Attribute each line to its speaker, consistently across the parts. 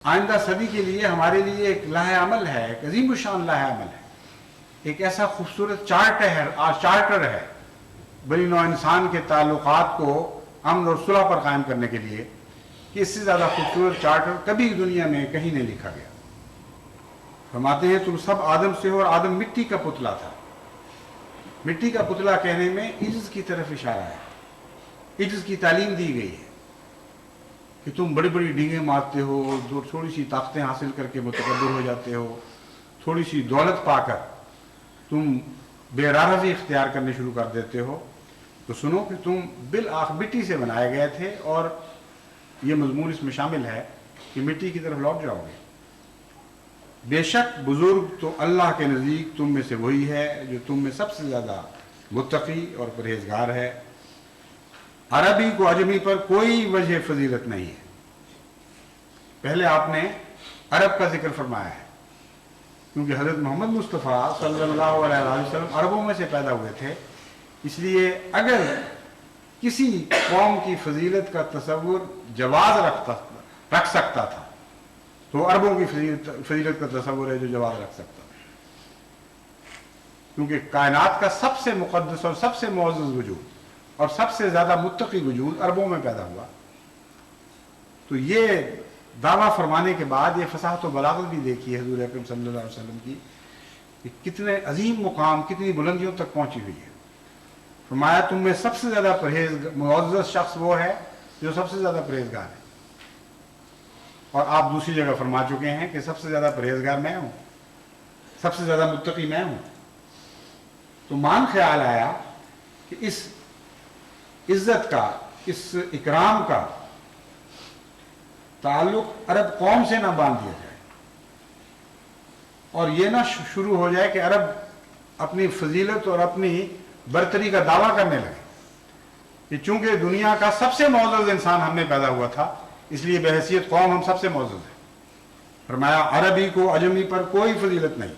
Speaker 1: آئندہ صدی کے لیے ہمارے لیے ایک لائحہ عمل ہے، ایک عظیم الشان لائحہ عمل ہے، ایک ایسا خوبصورت چارٹر ہے بنی نوع انسان کے تعلقات کو امن اور صلح پر قائم کرنے کے لیے کہ اس سے زیادہ خوبصورت چارٹر کبھی دنیا میں کہیں نہیں لکھا گیا۔ فرماتے ہیں تم سب آدم سے ہو اور آدم مٹی کا پتلا تھا۔ مٹی کا پتلا کہنے میں عجز کی طرف اشارہ ہے، عجز کی تعلیم دی گئی ہے کہ تم بڑی بڑی ڈینگیں مارتے ہو، تھوڑی سی طاقتیں حاصل کر کے متکبر ہو جاتے ہو، تھوڑی سی دولت پا کر تم بے رحمی اختیار کرنے شروع کر دیتے ہو، تو سنو کہ تم بالآخر مٹی سے بنائے گئے تھے، اور یہ مضمون اس میں شامل ہے کہ مٹی کی طرف لوٹ جاؤ گے۔ بے شک بزرگ تو اللہ کے نزدیک تم میں سے وہی ہے جو تم میں سب سے زیادہ متقی اور پرہیزگار ہے۔ عربی کو عجمی پر کوئی وجہ فضیلت نہیں ہے۔ پہلے آپ نے عرب کا ذکر فرمایا ہے کیونکہ حضرت محمد مصطفیٰ صلی اللہ علیہ وسلم عربوں میں سے پیدا ہوئے تھے، اس لیے اگر کسی قوم کی فضیلت کا تصور جواز رکھ سکتا تھا تو عربوں کی فضیلت کا تصور ہے جو جواز رکھ سکتا تھا، کیونکہ کائنات کا سب سے مقدس اور سب سے معزز وجود اور سب سے زیادہ متقی وجود عربوں میں پیدا ہوا۔ تو یہ دعویٰ فرمانے کے بعد یہ فصاحت و بلاغت بھی دیکھی ہے حضور اکرم صلی اللہ علیہ وسلم کی کہ کتنے عظیم مقام، کتنی بلندیوں تک پہنچی ہوئی ہے۔ فرمایا تم میں سب سے زیادہ معزز شخص وہ ہے جو سب سے زیادہ پرہیزگار ہے، اور آپ دوسری جگہ فرما چکے ہیں کہ سب سے زیادہ پرہیزگار میں ہوں، سب سے زیادہ متقی میں ہوں۔ تو مان خیال آیا کہ اس عزت کا، اس اکرام کا تعلق عرب قوم سے نہ باندھ دیا جائے، اور یہ نہ شروع ہو جائے کہ عرب اپنی فضیلت اور اپنی برتری کا دعویٰ کرنے لگے کہ چونکہ دنیا کا سب سے معزز انسان ہم میں پیدا ہوا تھا اس لیے بحیثیت قوم ہم سب سے معزز ہیں۔ فرمایا عربی کو عجمی پر کوئی فضیلت نہیں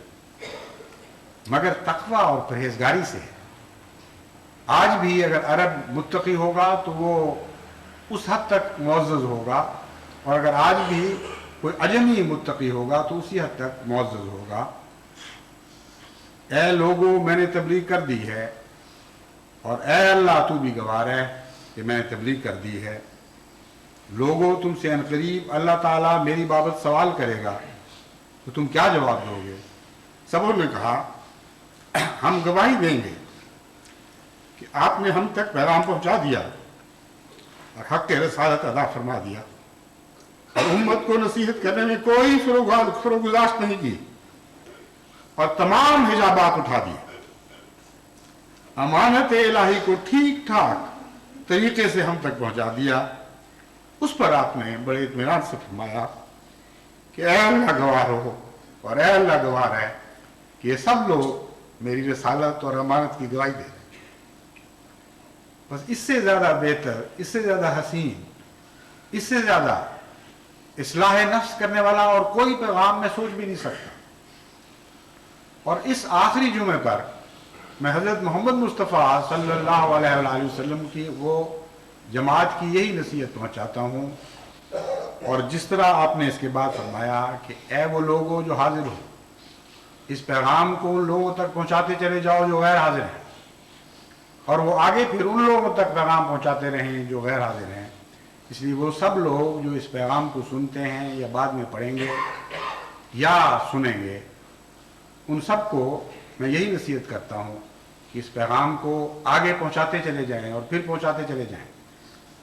Speaker 1: مگر تقوی اور پرہیزگاری سے ہے۔ آج بھی اگر عرب متقی ہوگا تو وہ اس حد تک معزز ہوگا، اور اگر آج بھی کوئی عجمی متقی ہوگا تو اسی حد تک معزز ہوگا۔ اے لوگو میں نے تبلیغ کر دی ہے، اور اے اللہ تو بھی گواہ ہے کہ میں نے تبلیغ کر دی ہے۔ لوگو تم سے عنقریب اللہ تعالیٰ میری بابت سوال کرے گا تو تم کیا جواب دو گے؟ سبوں نے کہا ہم گواہی دیں گے کہ آپ نے ہم تک پیغام پہنچا دیا اور حق رسالت ادا فرما دیا، اور امت کو نصیحت کرنے میں کوئی فروگزاشت نہیں کی، اور تمام حجابات اٹھا دیے، امانت الہی کو ٹھیک ٹھاک طریقے سے ہم تک پہنچا دیا۔ اس پر آپ نے بڑے اطمینان سے فرمایا کہ اے اللہ گواہ ہو، اور اے اللہ گواہ ہے کہ یہ سب لوگ میری رسالت اور امانت کی گواہی دے رہے ہیں۔ بس اس سے زیادہ بہتر، اس سے زیادہ حسین، اس سے زیادہ اصلاح نفس کرنے والا اور کوئی پیغام میں سوچ بھی نہیں سکتا۔ اور اس آخری جمعے پر میں حضرت محمد مصطفیٰ صلی اللہ علیہ وآلہ وسلم کی وہ جماعت کی یہی نصیحت پہنچاتا ہوں، اور جس طرح آپ نے اس کے بعد فرمایا کہ اے وہ لوگوں جو حاضر ہو، اس پیغام کو ان لوگوں تک پہنچاتے چلے جاؤ جو غیر حاضر ہیں، اور وہ آگے پھر ان لوگوں تک پیغام پہنچاتے رہیں جو غیر حاضر ہیں۔ اس لیے وہ سب لوگ جو اس پیغام کو سنتے ہیں یا بعد میں پڑھیں گے یا سنیں گے، ان سب کو میں یہی نصیحت کرتا ہوں کہ اس پیغام کو آگے پہنچاتے چلے جائیں اور پھر پہنچاتے چلے جائیں،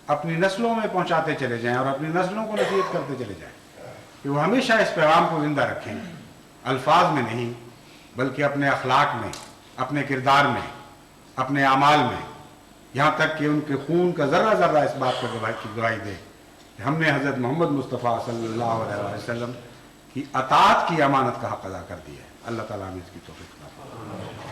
Speaker 1: اپنی نسلوں میں پہنچاتے چلے جائیں اور اپنی نسلوں کو نصیحت کرتے چلے جائیں کہ وہ ہمیشہ اس پیغام کو زندہ رکھیں، الفاظ میں نہیں بلکہ اپنے اخلاق میں، اپنے کردار میں، اپنے اعمال میں، یہاں تک کہ ان کے خون کا ذرہ ذرہ اس بات پر گواہی دے کہ ہم نے حضرت محمد مصطفیٰ صلی اللہ علیہ وسلم کی اطاعت کی امانت کا حق ادا کر دیا ہے۔ اللہ تعالیٰ ہمیں اس کی توفیق